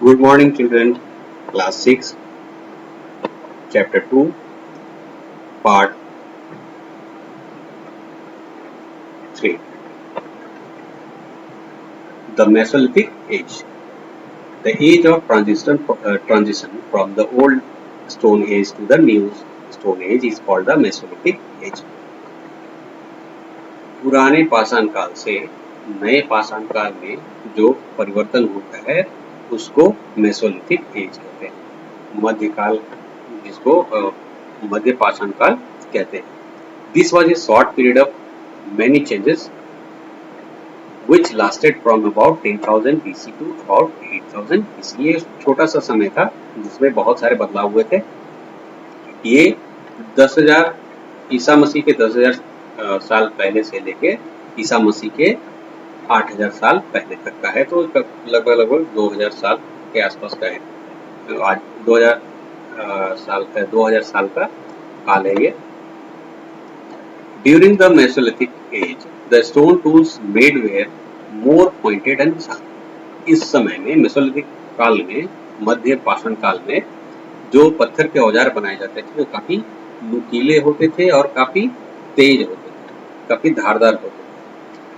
Good morning, children. Class 6, Chapter 2, Part 3. The Mesolithic Age. The age of transition from the old Stone Age to the new Stone Age is called the Mesolithic Age. पुराने पाषाण काल से नए पाषाण काल में जो परिवर्तन होता है उसको मेसोलिथिक एज कहते हैं। मध्यकाल जिसको मध्य पाषाण काल कहते हैं। This was a short period of many changes which lasted from about 10,000 BC to about 8,000 BC। ये छोटा सा समय था जिसमें बहुत सारे बदलाव हुए थे। ये 10,000 ईसा मसीह के 10,000 साल पहले से लेके ईसा मसीह के 8,000 साल पहले तक का है, तो लगभग 2,000 साल के आसपास का है। तो आज 2,000 साल का काल है ये। During the Mesolithic age, the stone tools made were more pointed and sharp। इस समय में मेसोलिथिक काल में, मध्य पाषाण काल में जो पत्थर के औजार बनाए जाते थे वो काफी नुकीले होते थे और काफी तेज होते थे, काफी धारदार होते थे।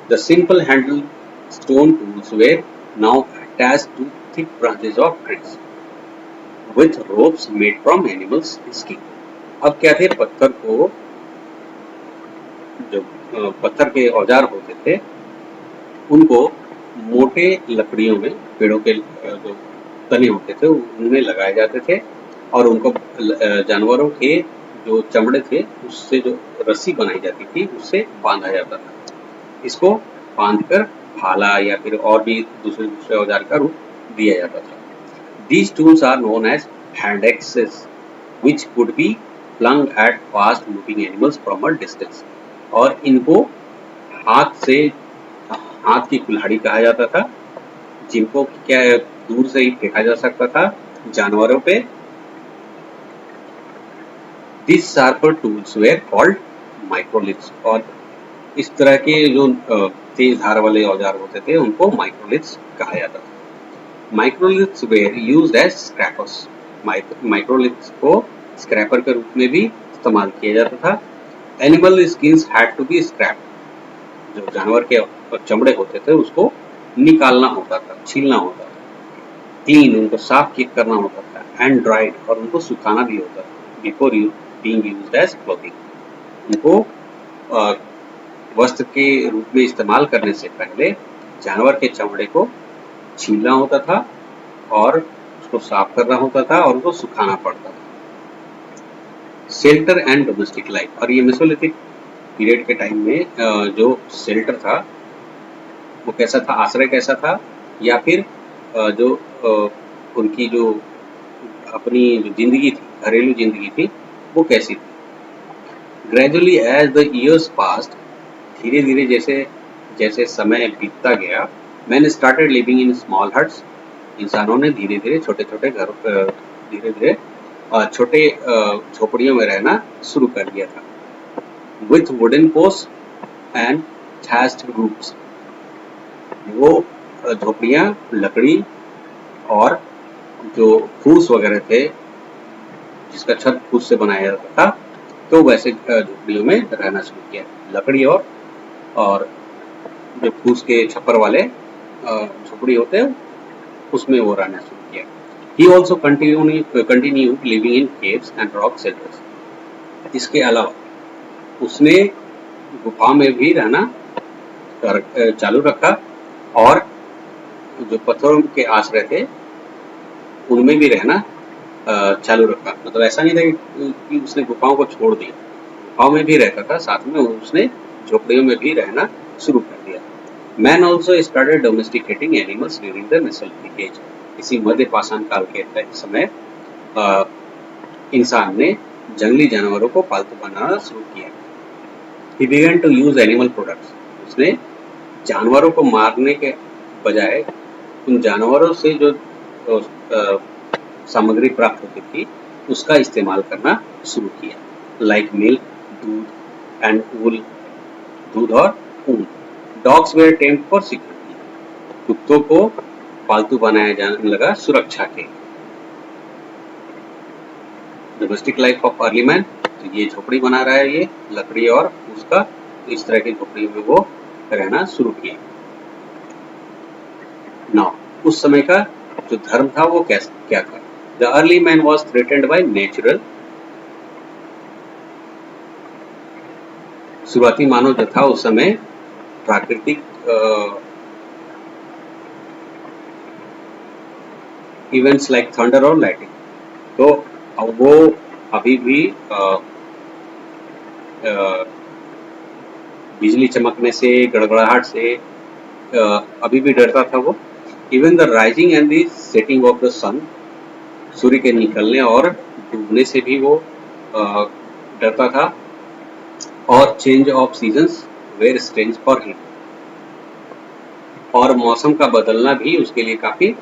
The simple handled stone tools were now attached to thick branches of trees with ropes made from animals' skin। अब क्या थे, पत्थर के औजार होते थे उनको मोटे लकड़ियों में, पेड़ों के जो तने होते थे उनमें लगाए जाते थे और उनको जानवरों के जो चमड़े थे उससे जो रस्सी बनाई जाती थी उससे बांधा जाता था। इसको बांधकर भाला या फिर और भी दूसरे औजार का रूप दिया जाता था। These tools are known as hand axes, which could be flung at fast moving animals from a distance। और इनको हाथ की कुल्हाड़ी कहा जाता था, जिनको क्या दूर से ही फेंका जा सकता था जानवरों पे। These sharper tools were called microliths। और इस तरह के जो तेज धार वाले औजार होते थे उनको माइक्रोलिथ्स कहा जाता था। Microliths were used as scrapers। Microliths को स्क्रैपर के रूप में भी इस्तेमाल किया जाता था। Animal skins had to be scrapped। जो जानवर के चमड़े होते थे उसको निकालना होता था, छीलना होता था। क्लीन, उनको साफ करना होता था। एंड ड्राइड, और उनको सुखाना भी होता था। Before being used as clothing. उनको वस्त्र के रूप में इस्तेमाल करने से पहले जानवर के चमड़े को छीलना होता था और उसको साफ करना होता था और उसको सुखाना पड़ता था। Shelter and domestic life. और ये मेसोलिथिक पीरियड के टाइम में जो शेल्टर था वो कैसा था, आश्रय कैसा था, या फिर जो उनकी जो अपनी जो जिंदगी थी, घरेलू जिंदगी थी, वो कैसी थी। Gradually as the years passed, धीरे धीरे जैसे जैसे समय बीतता गया, man started living in small huts. इंसानों ने धीरे धीरे छोटे छोटे झोपड़ियों में रहना शुरू कर दिया था। With wooden post and thatched roofs। वो झोपड़ियाँ लकड़ी और जो फूस वगैरह थे जिसका छत फूस से बनाया जाता था, तो वैसे झोपड़ियों में रहना शुरू किया। लकड़ी और जो फूस के छप्पर वाले झोपड़ी होते हैं उसमें वो रहना शुरू किया। He also continued living in caves and rock shelters। इसके अलावा उसने गुफा में भी रहना चालू रखा और जो पत्थरों के आश्रय थे उनमें भी रहना चालू रखा। मतलब ऐसा नहीं था कि उसने गुफाओं को छोड़ दिया, गुफाओं में भी रहता था, साथ में उसने झोपड़ियों में भी रहना शुरू कर दिया। Man also started domesticating animals during the Mesolithic as. इसी मध्य पाषाण काल के समय इंसान ने जंगली जानवरों को पालतू बनाना शुरू किया। He began to use animal products। उसने जानवरों को मारने के बजाय उन जानवरों से जो सामग्री प्राप्त होती थी उसका इस्तेमाल करना शुरू किया। लाइक मिल्क, दूध एंड वूल, दूध और ऊन। Dogs were tamed for security. कुत्तों को पालतू बनाया जाने लगा सुरक्षा के। Domestic life of early man, तो ये झोपड़ी बना रहा है, ये लकड़ी और उसका, तो इस तरह की झोपड़ी में वो रहना शुरू किया। नाउ उस समय का जो धर्म था वो क्या था? The early man was threatened by natural, शुरुआती मानव जो था उस समय प्राकृतिक इवेंट्स लाइक थंडर और लाइटिंग, तो वो अभी भी बिजली चमकने से, गड़गड़ाहट से अभी भी डरता था वो। Even the rising and the setting of the sun, सूर्य के निकलने और डूबने से भी वो डरता था। और change of seasons were strange for him, और मौसम का बदलना भी उसके लिए काफी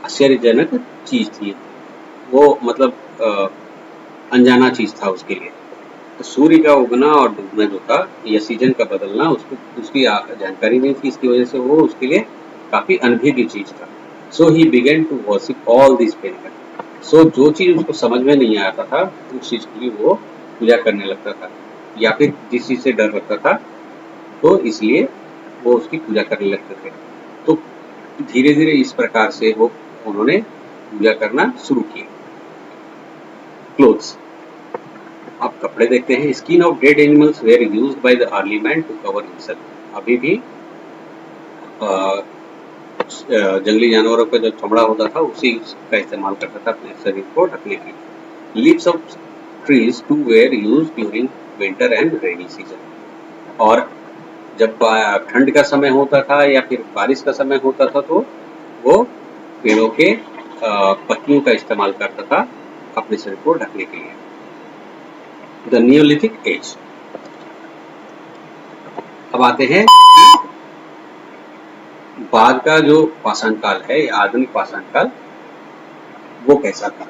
आश्चर्यजनक चीज थी, वो मतलब अनजाना चीज था उसके लिए। तो सूर्य का उगना और डूबना जो था, या सीजन का बदलना, उसको उसकी जानकारी नहीं थी, इसकी वजह से वो उसके लिए काफी अनभिज्ञ चीज था। So he began to worship all this painter, so जो चीज उसको समझ में नहीं आता था उस चीज की वो पूजा करने लगता था, या फिर जिस चीज से डर लगता था तो इसलिए वो उसकी पूजा करने लगते थे। तो धीरे धीरे इस प्रकार से वो उन्होंने पूजा करना शुरू किया। क्लोथ्स, आप कपड़े देखते हैं। Skin of dead animals were used by the early man to cover himself, अभी भी जंगली जानवरों का जो चमड़ा होता था उसी का इस्तेमाल करता था अपने शरीर को ढकने के लिए। Leaves of trees too were used during winter and rainy season, और जब ठंड का समय होता था या फिर बारिश का समय होता था तो वो पेड़ों के पत्तियों का इस्तेमाल करता था अपने शरीर को ढकने के लिए। द नियोलिथिक एज, अब आते हैं बाद का जो पाषाण काल है, आधुनिक पाषाण काल, वो कैसा था?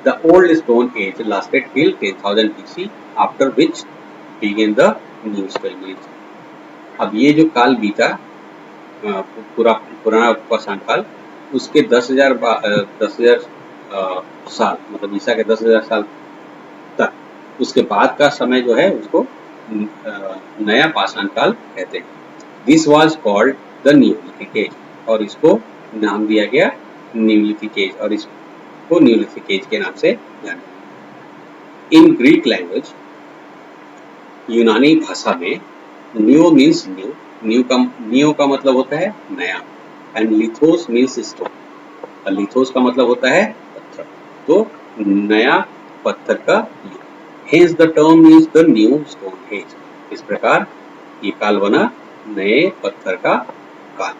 The old stone age lasted till 10,000 BC, after which begin the new stone as. अब ये जो काल बीता, पुराना पाषाण काल, उसके 10,000 साल, मतलब ईसा के 10,000 साल तक, उसके बाद का समय जो है उसको नया पाषाण काल कहते हैं। This was called the neolithic age, और इसको नाम दिया गया न्यूलिथिक एज, और इसको न्यूलिथिक एज के नाम से जाना। इन ग्रीक लैंग्वेज, यूनानी भाषा में, न्यू मीन्स न्यू, न्यू का मतलब होता है नया, एंड लिथोस मीन्स स्टोन, लिथोस का मतलब होता है पत्थर, तो नया पत्थर का युग। Hence the term means the new stone age, इस प्रकार ये काल बना नए पत्थर का काल।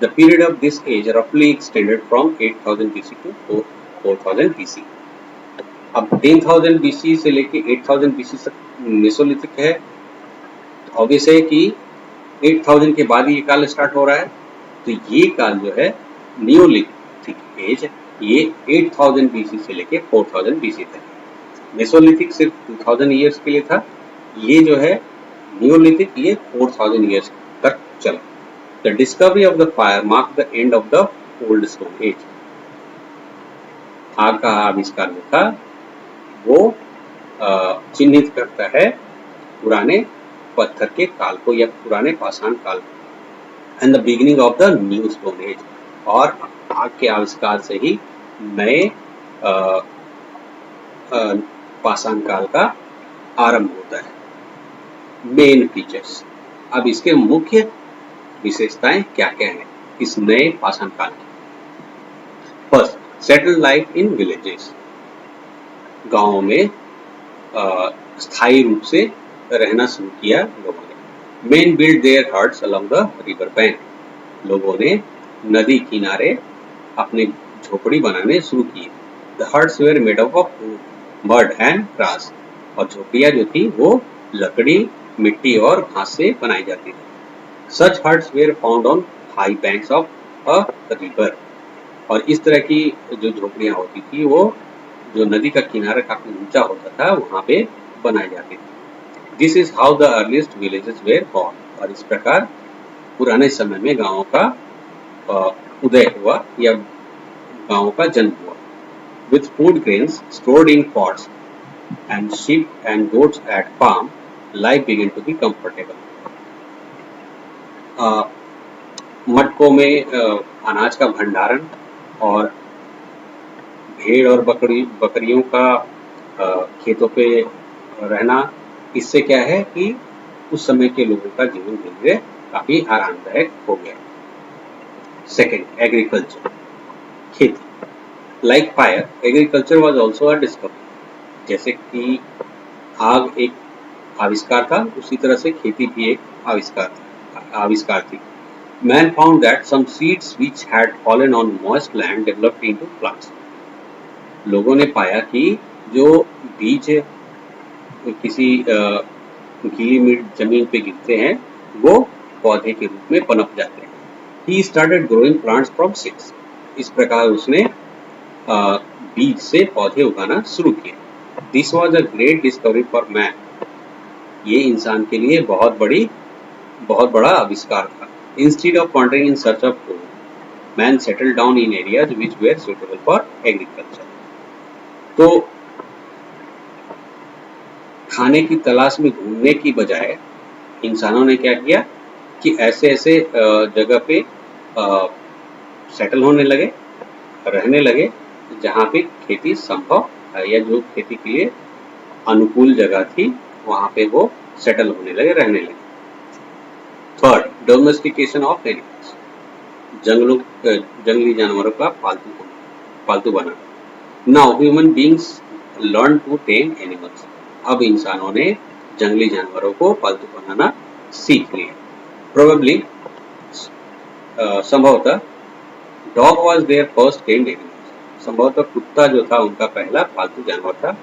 The period of this age रफली extended from 8,000 BC to 4,000 BC। अब 10,000 BC से लेके 8,000 BC तक मेसोलिथिक है, ऑब्वियस है कि 8,000 के बाद ये काल स्टार्ट हो रहा है, तो ये काल जो है नियोलिथिक एज, ये 8,000 BC से लेके 4,000 BC तक। मेसोलिथिक सिर्फ 2,000 ईयर्स के लिए था, ये जो है नियोलिथिक, ये 4,000 ईयर्स तक चला। The discovery of the fire mark the end of the old stone age, आग का आविष्कार जो था वो चिन्हित करता है पुराने पत्थर के काल को, या पुराने पाषाण काल को। And the beginning of the new stone as, और आग के आविष्कार से ही नए पाषाण काल का आरंभ होता है। मेन फीचर्स, अब इसके मुख्य विशेषताएं क्या क्या हैं इस नए पाषाण काल की? First, settle life in villages, गांवों में स्थायी रूप से रहना शुरू किया लोगों ने। Main build their huts along the river bank, लोगों ने नदी किनारे अपने झोपड़ी बनाने शुरू की। The huts were made of would, mud and grass, और झोपड़ियां जो थी वो लकड़ी, मिट्टी और घास से बनाई जाती थी। Such huts were found on high banks of a river, और इस तरह की जो झोपड़ियां होती थी वो जो नदी का किनारा काफी ऊंचा होता था वहां पे बनाई जाती थी। This is how the earliest villages were born, और इस प्रकार पुराने समय में गांवों का उदय हुआ या गांव का जन्म हुआ। With food grains stored in pots and sheep and goats at farm, life begin to be comfortable. मटकों में अनाज का भंडारण और भेड़ और बकरियों का खेतों पे रहना, इससे क्या है कि उस समय के लोगों का जीवन धीरे धीरे काफी आरामदायक हो गया। सेकेंड, एग्रीकल्चर, खेती। Like fire, agriculture was also a discovery. जैसे कि आग एक आविष्कार था, उसी तरह से खेती भी एक आविष्कार थी। Man found that some seeds which had fallen on moist land developed into plants. लोगों ने पाया कि जो बीज किसी गीली जमीन पे गिरते हैं वो पौधे के रूप में पनप जाते हैं। He started growing plants from seeds. इस प्रकार उसने बीज से पौधे उगाना शुरू किया। This was a great discovery for man. ये इंसान के लिए बहुत बड़ा आविष्कार था। Instead of wandering in search of food, man settled down in areas which were suitable for agriculture. तो खाने की तलाश में घूमने की बजाय इंसानों ने क्या किया कि ऐसे जगह पे सेटल होने लगे, रहने लगे जहाँ पे खेती संभव या जो खेती के लिए अनुकूल जगह थी वहाँ पे वो सेटल होने लगे, रहने लगे। थर्ड, डोमेस्टिकेशन ऑफ एनिमल्स, जंगली जानवरों का पालतू बनाना। Now human beings learn to tame animals, अब इंसानों ने जंगली जानवरों को पालतू बनाना सीख लिया। प्रोबेबली संभवतः dog was their first tamed animal, संभवतः कुत्ता जो था उनका पहला पालतू जानवर था।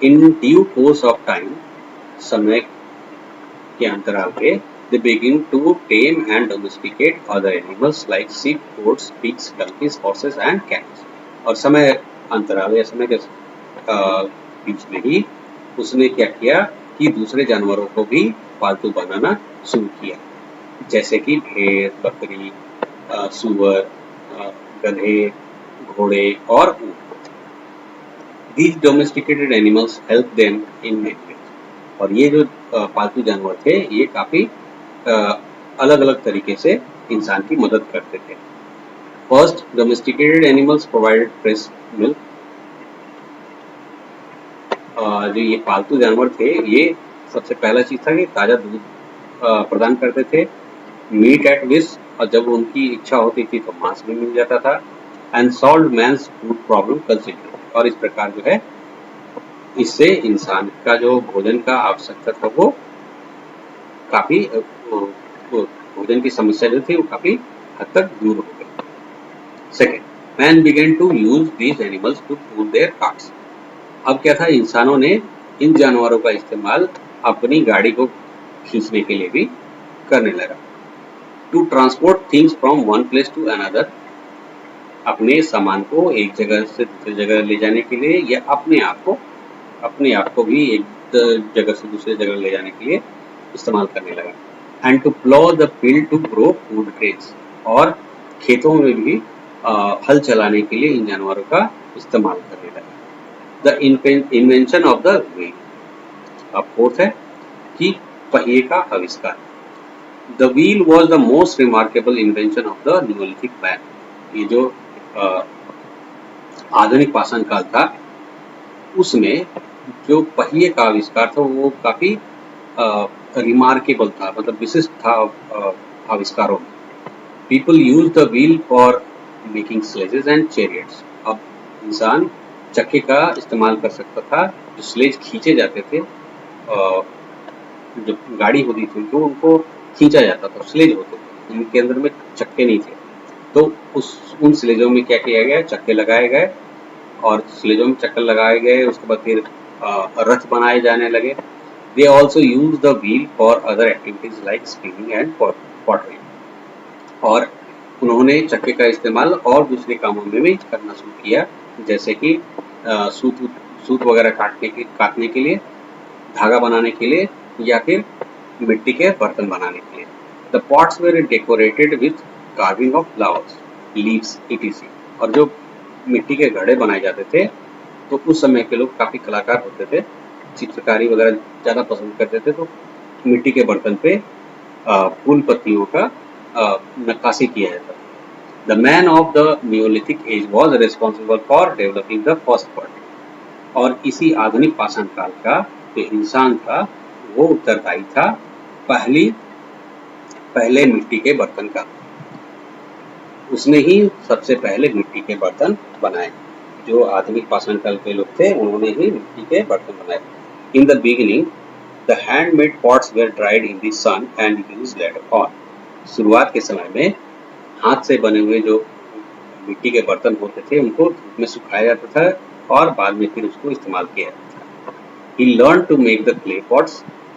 In due course of time, समय के अंतराल पे, they begin to tame and domesticate other animals like sheep, goats, pigs, donkeys, horses and cats. और समय अंतराल या समय के बीच में ही उसने क्या किया कि दूसरे जानवरों को भी पालतू बनाना शुरू किया, जैसे कि भेड़, बकरी, सूअर, गधे, घोड़े और ऊंट। These domesticated animals help them in many ways. और ये जो पालतू जानवर थे ये काफी अलग अलग तरीके से इंसान की मदद करते थे। First, domesticated animals provided fresh milk. जो ये पालतू जानवर थे ये सबसे पहला चीज था कि ताजा दूध प्रदान करते थे। मीट एट विश, और जब उनकी इच्छा होती थी तो मांस भी मिल जाता था। And solve man's food problem considerably, और इस प्रकार जो है इससे इंसान का जो भोजन का आवश्यकता था वो काफी भोजन की समस्या जो थी वो काफी हद तक दूर हो गई। Second, man began to use these animals to pull their carts. अब क्या था, इंसानों ने इन जानवरों का इस्तेमाल अपनी गाड़ी को खींचने के लिए भी करने लगा। To transport things from one place to another, अपने सामान को एक जगह से दूसरी जगह ले जाने के लिए या अपने आप को भी एक जगह से दूसरी जगह ले जाने के लिए इस्तेमाल करने लगा। And to plough the field to grow food grains, और खेतों में भी हल चलाने के लिए इन जानवरों का इस्तेमाल करने लगा। The invention of the wheel, अब फोर्थ है कि पहिए का आविष्कार। The wheel was the most remarkable invention of the Neolithic man. ये जो आधुनिक पाषाण काल था उसमें जो पहिए का आविष्कार था वो काफी रिमार्केबल था, मतलब विशिष्ट था आविष्कारों में। People use the wheel for making sledges and chariots. अब इंसान चक्के का इस्तेमाल कर सकता था, जो स्लेज खींचे जाते थे, जो गाड़ी होती थी तो उनको खींचा जाता था, स्लेज होते थे, इनके अंदर में चक्के नहीं थे। तो उन स्लेजों में क्या किया गया, चक्के लगाए गए, और स्लेजों में चक्कर लगाए गए, उसके बाद फिर रथ बनाए जाने लगे। They also use the wheel for other activities like spinning and pottery. और उन्होंने चक्के का इस्तेमाल और दूसरे कामों में भी करना शुरू किया, जैसे कि सूत वगैरह काटने के लिए, धागा बनाने के लिए, या फिर मिट्टी के बर्तन बनाने के लिए। The pots were decorated with carving of flowers, leaves etc. और जो मिट्टी के घड़े बनाए जाते थे तो उस समय के लोग काफी कलाकार होते थे, चित्रकारी वगैरह ज्यादा पसंद करते थे, तो मिट्टी के बर्तन पे फूल पत्तियों का नक्काशी किया जाता था. The man of the Neolithic age was responsible for developing the first pot. और इसी आधुनिक पाषाण काल का जो इंसान था वो उत्तरदायी था पहले मिट्टी के बर्तन का. उसने ही सबसे पहले मिट्टी के बर्तन बनाए. जो आधुनिक पाषाण काल के लोग थे उन्होंने ही मिट्टी के बर्तन बनाए. In the beginning the handmade pots were dried in the sun and used later on. शुरुआत के समय में हाथ से बने हुए जो मिट्टी के बर्तन होते थे उनको धूप में सुखाया जाता था और बाद में फिर उसको इस्तेमाल किया जाता था. He learned to make the clay pots.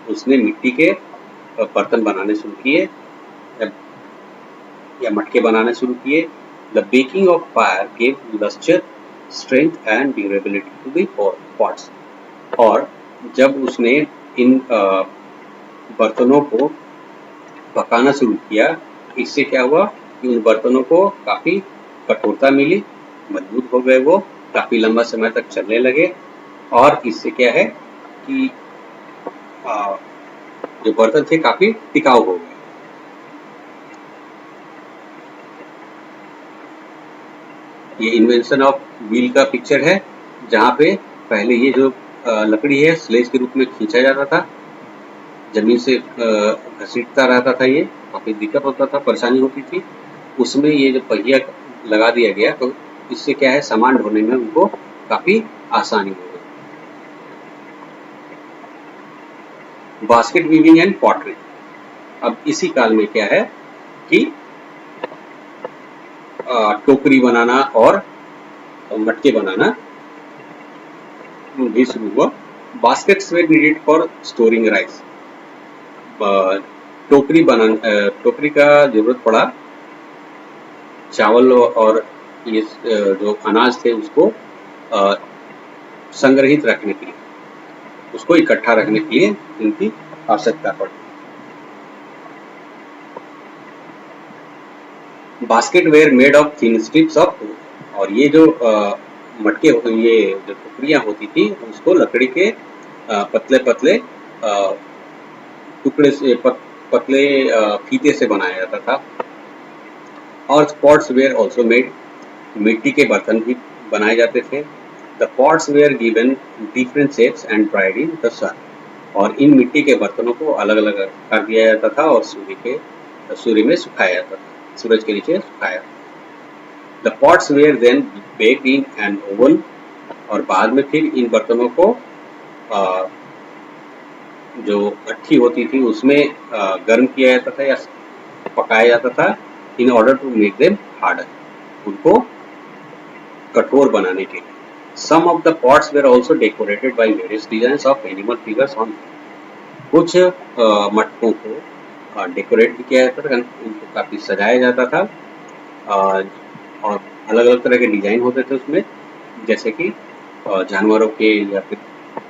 उसने मिट्टी के बर्तन बनाने शुरू किए या मटके बनाने शुरू किए. The baking of fire gave luster, strength and durability to the pots. और जब उसने इन बर्तनों को पकाना शुरू किया इससे क्या हुआ कि उन बर्तनों को काफी कठोरता मिली, मजबूत हो गए, वो काफी लंबा समय तक चलने लगे और इससे क्या है कि जो बर्तन थे काफी टिकाऊ हो गए. ये इन्वेंशन ऑफ व्हील का पिक्चर है जहाँ पे पहले ये जो लकड़ी है स्लेज के रूप में खींचा जाता था, जमीन से घसीटता रहता था, ये काफी दिक्कत होता था, परेशानी होती थी. उसमें ये जो पहिया लगा दिया गया तो इससे क्या है सामान ढोने में उनको काफी आसानी हो गई. Basket weaving and pottery. अब इसी काल में क्या है कि टोकरी बनाना और मटके बनाना भी शुरू हुआ. Baskets way needed for storing rice. टोकरी का जरूरत पड़ा चावल और ये जो अनाज थे उसको संग्रहित रखने के लिए, उसको इकट्ठा रखने के लिए इनकी आवश्यकता पड़ी. Basket were made of thin strips of would. और ये जो मटके ये जो टुकड़ियां होती थी उसको लकड़ी के पतले पतले टुकड़े से पतले फीते से बनाया जाता था. और पॉट्स वेयर ऑल्सो मेड. मिट्टी के बर्तन भी बनाए जाते थे. The pots were given different shapes and dried in the sun. और इन मिट्टी के बर्तनों को अलग अलग कर दिया जाता था और सूर्य में सुखाया जाता था, सूरज के नीचे सुखाया. The pots were then baked in an oven. और बाद में फिर इन बर्तनों को जो भट्ठी होती थी उसमें गर्म किया जाता था या पकाया जाता था in order to make them harder, उनको कठोर बनाने के लिए. Some of the pots were also decorated by various designs of animal figures on. कुछ मटकों को डेकोरेट भी किया जाता था, उनको काफी सजाया जाता था और अलग अलग तरह के डिजाइन होते थे उसमें, जैसे कि जानवरों के या फिर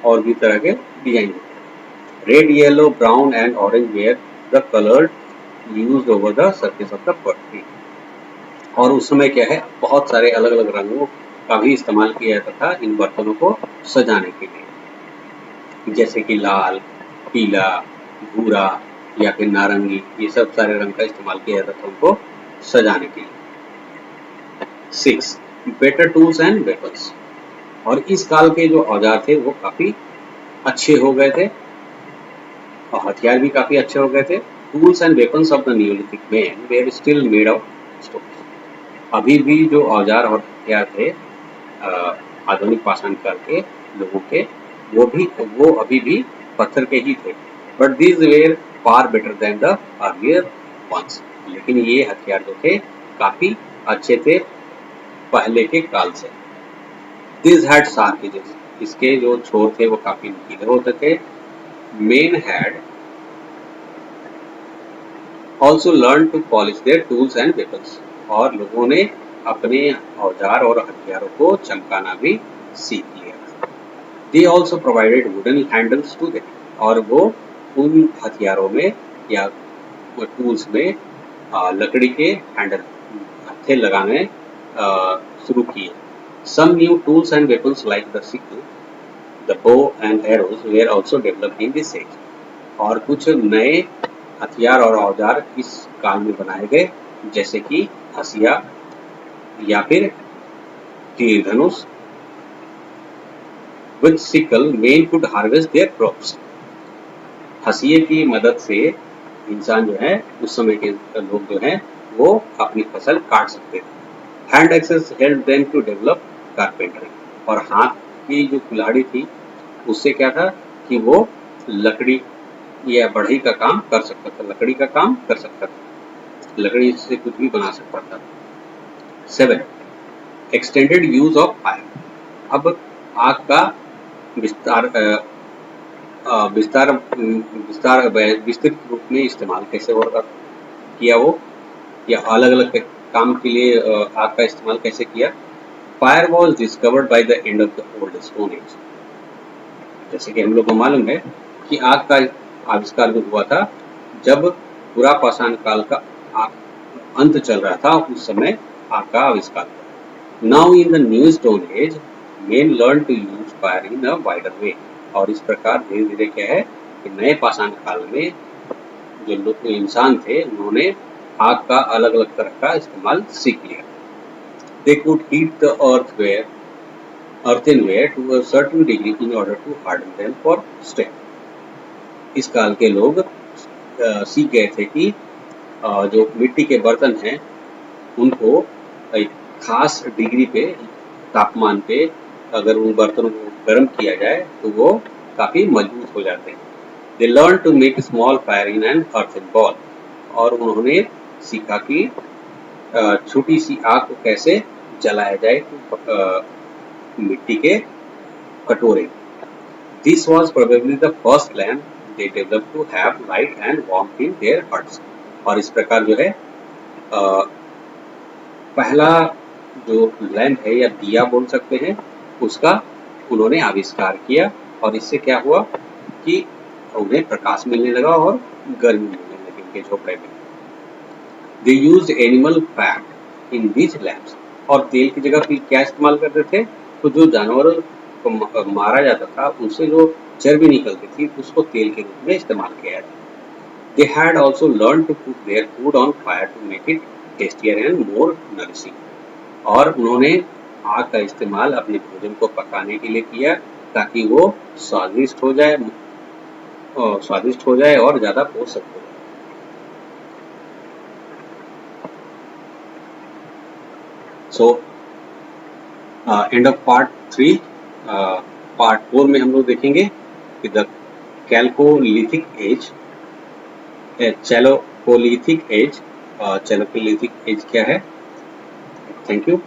और भी तरह के डिजाइन होते थे. Red, yellow, brown and orange were the colour used over the surface of the pottery. और उस समय क्या है बहुत सारे अलग अलग रंगों का भी इस्तेमाल किया जाता था इन बर्तनों को सजाने के लिए, जैसे कि लाल, पीला, भूरा या फिर नारंगी, ये सब सारे रंग का इस्तेमाल किया जाता था उनको सजाने के लिए. 6. Better tools and weapons. और इस काल के जो औजार थे वो काफी अच्छे हो गए थे और हथियार भी काफी अच्छे हो गए थे. Tools and weapons of the Neolithic man were still made of stone. अभी भी जो औजार और हथियार थे आधुनिक पाषाण काल के लोगों के वो अभी भी पत्थर के ही थे. But these were far better than the earlier ones. लेकिन ये हथियार जो थे काफी अच्छे थे पहले के काल से. These had sharp edges. इसके जो छोर थे वो काफी नुकीले होते थे. Men had also learn to polish their tools and weapons. और लोगों ने अपने औजार और हथियारों को चमकाना भी सीख लिया. They also provided wooden handles to them. और वो उन हथियारों में या टूल्स में लकड़ी के हैंडल हत्थे लगाने शुरू किए। Some new tools and weapons like the sickle, the bow and arrows were also developed in this age. और कुछ नए हथियार और औजार इस काल में बनाए गए, जैसे कि हसिया या फिर तीर धनुष। With sickle, men could harvest their crops. हसिये की मदद से इंसान जो है, उस समय के लोग जो हैं वो अपनी फसल काट सकते थे। Hand axes help them to develop carpentry, और हाथ की जो कुल्हाड़ी थी उससे क्या था कि वो लकड़ी या बढ़ई का काम कर सकता था, लकड़ी का काम कर सकता था, लकड़ी से कुछ भी बना सकता था। 7. Extended use of fire. अब आग का विस्तृत रूप में इस्तेमाल कैसे होगा किया वो, या अलग अलग काम के लिए आग का इस्तेमाल कैसे किया। Fire was discovered by the end of the old stone age. जैसे कि हम लोग को मालूम है कि आग का आविष्कार जो हुआ था जब पूरा पाषाण काल का अंत चल रहा था, उस समय आग का आविष्कार हुआ। Now in the new stone as men learn to use fire in a wider way। और इस प्रकार धीरे धीरे क्या है कि नए पाषाण काल में जो लोग इंसान थे उन्होंने आग का अलग अलग तरह का इस्तेमाल सीख लिया। They could heat the earthenware to a certain degree in order to harden them for stone। इस काल के लोग सीख गए थे कि जो मिट्टी के बर्तन हैं उनको एक खास डिग्री पे, तापमान पे अगर उन बर्तनों को गर्म किया जाए तो वो काफी मजबूत हो जाते हैं। They learned to make a small fire in an earthen ball। और उन्होंने सीखा कि छोटी सी आग को कैसे जलाया जाए मिट्टी के कटोरे। This was probably the first lamp they developed to have light and warmth in their huts। और इस प्रकार जो है पहला जो लैंप है या दिया बोल सकते हैं उसका उन्होंने आविष्कार किया, और इससे क्या हुआ कि उन्हें प्रकाश मिलने लगा और गर्मी मिलने लगी उनके झोपड़े में। They used animal fat in these lamps। और तेल की जगह फिर क्या इस्तेमाल करते थे, तो जो जानवरों को मारा जाता था उनसे जो चर्बी निकलती थी उसको तेल के रूप में इस्तेमाल किया जाता। They had also learned to put their food on fire to make it tastier and more nourishing। और उन्होंने आग का इस्तेमाल अपने भोजन को पकाने के लिए किया ताकि वो स्वादिष्ट हो जाए और ज्यादा पोषक हो जाए। So end of part 3। Part 4 में हम लोग देखेंगे कि द चैलोलिथिक एज क्या है। Thank you.